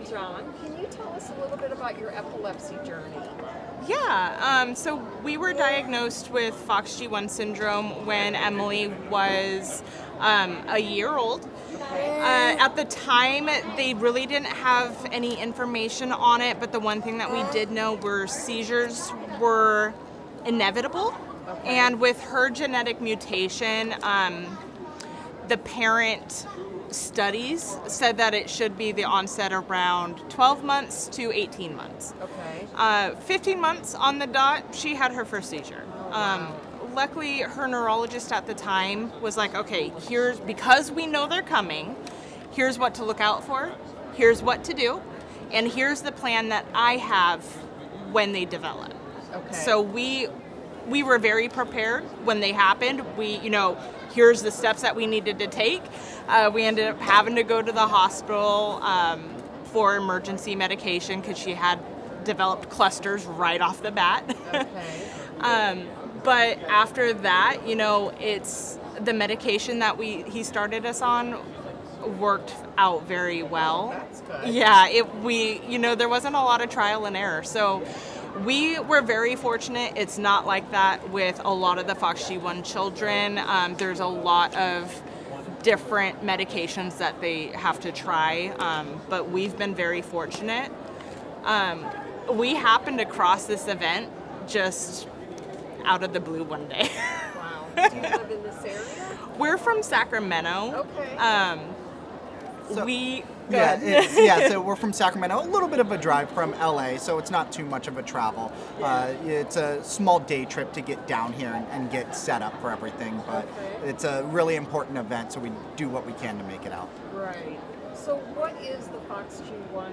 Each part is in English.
John, can you tell us a little bit about your epilepsy journey? Yeah, so we were diagnosed with FOXG1 syndrome when Emily was a year old. At the time, they really didn't have any information on it, but the one thing that we did know were seizures were inevitable. Okay. And with her genetic mutation, the parent studies said that it should be the onset around 12 months to 18 months. Okay. 15 months on the dot, she had her first seizure. Wow. Luckily, her neurologist at the time was like, okay, because we know they're coming, here's what to look out for, here's what to do, and here's the plan that I have when they develop. Okay. So we were very prepared when they happened. Here's the steps that we needed to take. We ended up having to go to the hospital for emergency medication because she had developed clusters right off the bat. Okay. But after that, it's the medication that he started us on worked out very well. That's good. Yeah, there wasn't a lot of trial and error. So we were very fortunate. It's not like that with a lot of the FOXG1 children. There's a lot of different medications that they have to try, but we've been very fortunate. We happened across this event just out of the blue one day. Wow. Do you live in this area? We're from Sacramento. Okay. So we're from Sacramento, a little bit of a drive from LA, so it's not too much of a travel. It's a small day trip to get down here and get set up for everything, but it's a really important event, so we do what we can to make it out. Right. So what is the FOXG1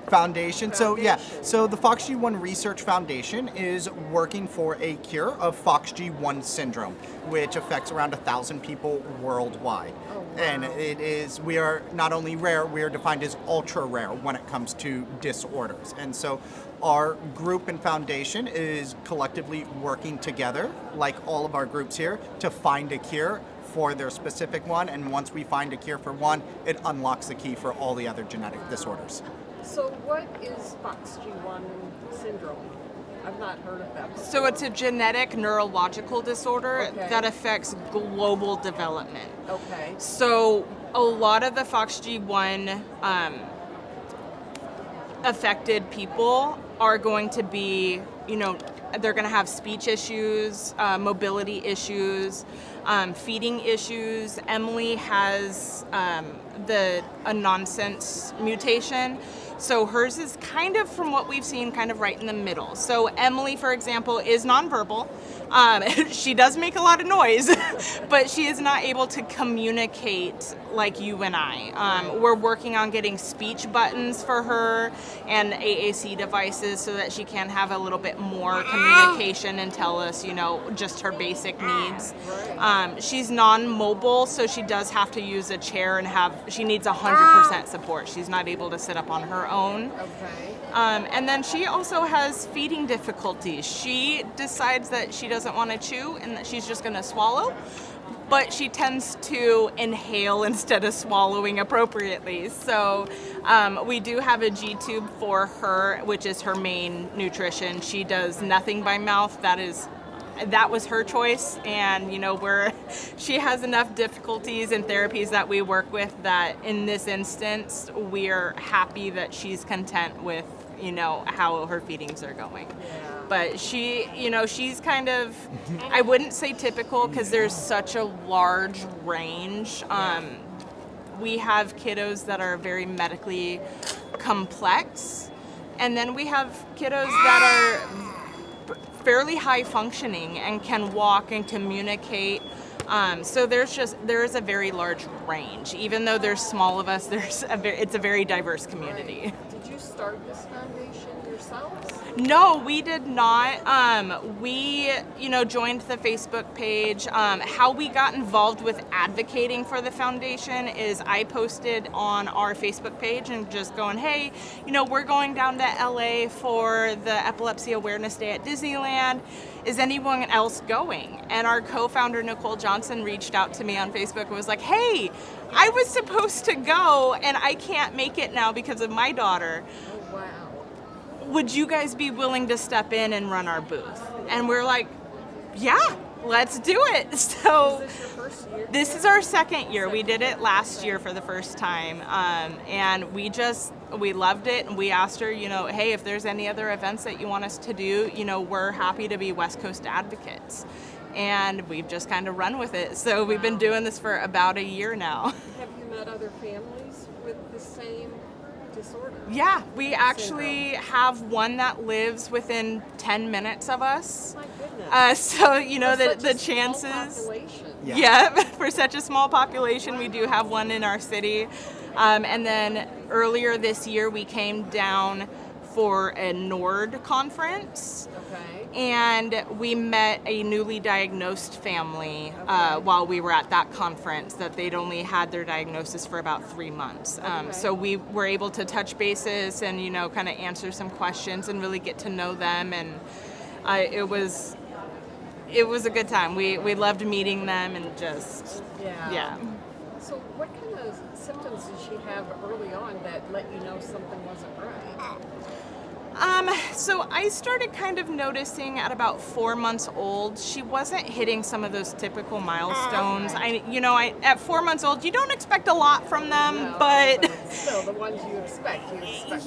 Foundation. So the FOXG1 Research Foundation is working for a cure of FOXG1 syndrome, which affects around 1,000 people worldwide. Oh, wow. And we are not only rare, we are defined as ultra rare when it comes to disorders. And so our group and foundation is collectively working together, like all of our groups here, to find a cure for their specific one. And once we find a cure for one, it unlocks the key for all the other genetic disorders. So what is FOXG1 syndrome? I've not heard of that before. So it's a genetic neurological disorder Okay. that affects global development. Okay. So a lot of the FOXG1 affected people are going to be, they're going to have speech issues, mobility issues, feeding issues. Emily has a nonsense mutation. So hers is kind of, from what we've seen, kind of right in the middle. So Emily, for example, is nonverbal. She does make a lot of noise, but she is not able to communicate like you and I. We're working on getting speech buttons for her and AAC devices so that she can have a little bit more communication and tell us, just her basic needs. She's non-mobile, so she does have to use a chair and she needs 100% support. She's not able to sit up on her own. Okay. And then she also has feeding difficulties. She decides that she doesn't want to chew and that she's just going to swallow, but she tends to inhale instead of swallowing appropriately. So we do have a G-tube for her, which is her main nutrition. She does nothing by mouth. That was her choice, and she has enough difficulties and therapies that we work with that in this instance we're happy that she's content with how her feedings are going. Yeah. But she's kind of, I wouldn't say typical because there's such a large range. We have kiddos that are very medically complex, and then we have kiddos that are fairly high functioning and can walk and communicate. So there is a very large range. Even though there's small of us, it's a very diverse community. Right. Did you start this foundation yourselves? No, we did not. We, joined the Facebook page. How we got involved with advocating for the foundation is I posted on our Facebook page and just going, hey, we're going down to LA for the Epilepsy Awareness Day at Disneyland. Is anyone else going? And our co-founder, Nicole Johnson, reached out to me on Facebook and was like, hey, I was supposed to go and I can't make it now because of my daughter. Oh, wow. Would you guys be willing to step in and run our booth? And we're like, yeah, let's do it. So Is this your first year? this is our second year. We did it last year for the first time. And we loved it. And we asked her, hey, if there's any other events that you want us to do, we're happy to be West Coast advocates. And we've just kind of run with it. So we've been doing this for about a year now. Have you met other families with the same disorder? Yeah, we actually have one that lives within 10 minutes of us. My goodness. So, For such the a small chances. population. Yeah, for such a small population, we do have one in our city. And then earlier this year, we came down for a NORD conference. Okay. And we met a newly diagnosed family while we were at that conference that they'd only had their diagnosis for about 3 months. So we were able to touch bases and, kind of answer some questions and really get to know them. And it was a good time. We loved meeting them and just, yeah. So what kind of symptoms did she have early on that let you know something wasn't right? So I started kind of noticing at about 4 months old, she wasn't hitting some of those typical milestones. At 4 months old, you don't expect a lot from them, No, but still, the ones you expect.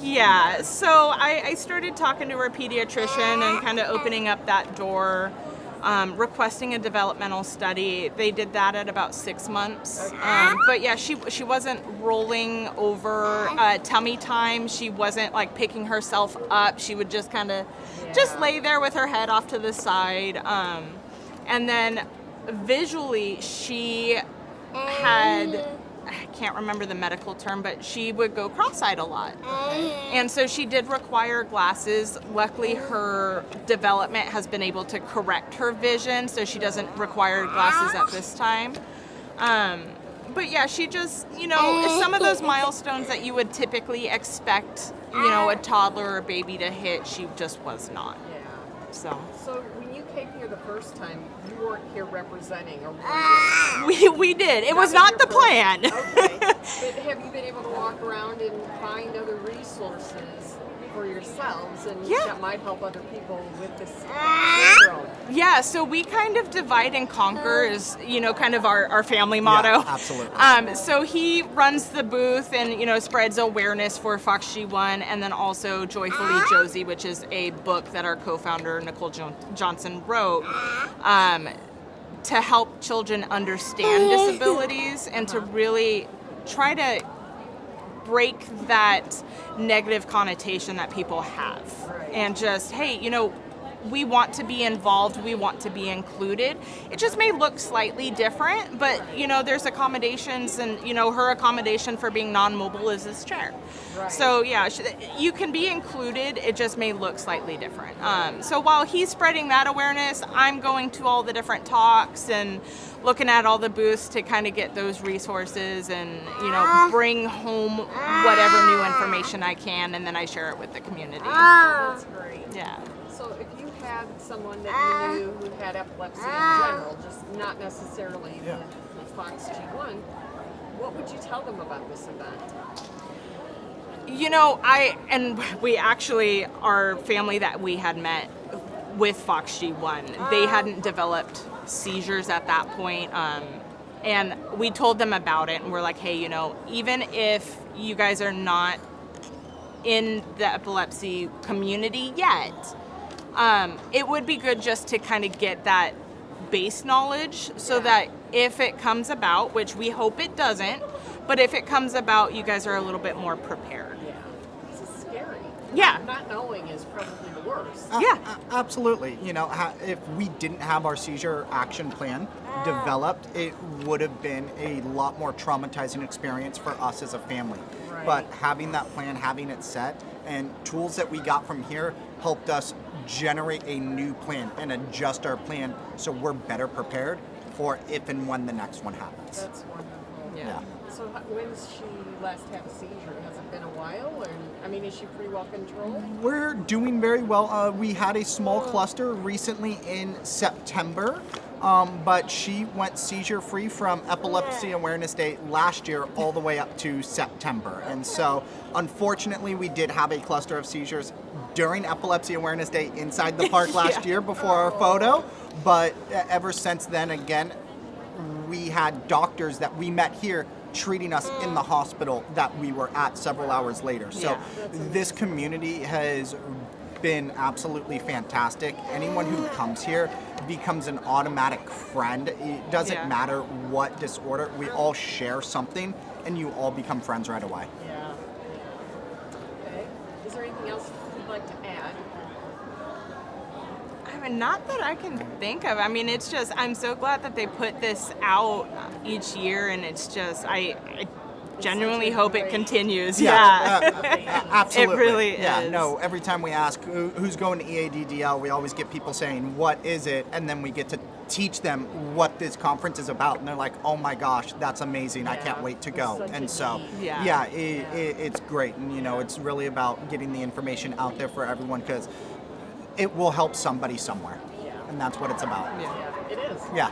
yeah. So I started talking to her pediatrician and kind of opening up that door, requesting a developmental study. They did that at about 6 months. But yeah, she wasn't rolling over tummy time. She wasn't like picking herself up. She would just kind of just lay there with her head off to the side. And then visually, she had, I can't remember the medical term, but she would go cross-eyed a lot. And so she did require glasses. Luckily, her development has been able to correct her vision, so she doesn't require glasses at this time. But yeah, she just, some of those milestones that you would typically expect, a toddler or baby to hit, she just was not. Yeah. So when you came here the first time, you weren't here representing, or we did. It was not the plan. Okay. But have you been able to walk around and find other resources for yourselves and that might help other people with this syndrome? Yeah, so we kind of divide and conquer is, kind of our family motto. Yeah, absolutely. So he runs the booth and, spreads awareness for Fox G1, and then also Joyfully Josie, which is a book that our co-founder Nicole Johnson wrote to help children understand disabilities and to really try to break that negative connotation that people have. And just, hey, we want to be involved, we want to be included. It just may look slightly different, but there's accommodations, and her accommodation for being non-mobile is this chair. Right. So yeah, you can be included, it just may look slightly different. So while he's spreading that awareness, I'm going to all the different talks and looking at all the booths to kind of get those resources and bring home whatever new information I can, and then I share it with the community. That's great. Yeah. So if you had someone that you knew who had epilepsy in general, just not necessarily the Fox G1, what would you tell them about this event? We actually, our family that we had met with Fox G1, they hadn't developed seizures at that point. And we told them about it, and we're like, hey, even if you guys are not in the epilepsy community yet, it would be good just to kind of get that base knowledge so that if it comes about, which we hope it doesn't, but if it comes about, you guys are a little bit more prepared. Yeah. This is scary. Yeah. Not knowing is probably the worst. Absolutely. If we didn't have our seizure action plan developed, it would have been a lot more traumatizing experience for us as a family. Right. But having that plan, having it set, And tools that we got from here helped us generate a new plan and adjust our plan so we're better prepared for if and when the next one happens. That's wonderful. Yeah. So when's she last had a seizure? Has it been a while? Or, I mean, is she pretty well controlled? We're doing very well. We had a small cluster recently in September, but she went seizure-free from Epilepsy Awareness Day last year all the way up to September. And so, unfortunately, we did have a cluster of seizures during Epilepsy Awareness Day inside the park last year before our photo. But ever since then, again, we had doctors that we met here treating us in the hospital that we were at several hours later. So this community has been absolutely fantastic. Anyone who comes here becomes an automatic friend. It doesn't matter what disorder, we all share something and you all become friends right away. Yeah. Okay. Is there anything else you'd like to add? I mean, not that I can think of. I mean, it's just, I'm so glad that they put this out each year, and it's just, I genuinely hope it continues. Absolutely. It really Yeah, is. no, every time we ask who's going to EADDL, we always get people saying, what is it? And then we get to teach them what this conference is about. And they're like, oh my gosh, that's amazing. I can't wait to go. such And a so, need. it's great. And, you know, it's really about getting the information out there for everyone because it will help somebody somewhere. And that's what it's about. Yeah, it is. Yeah.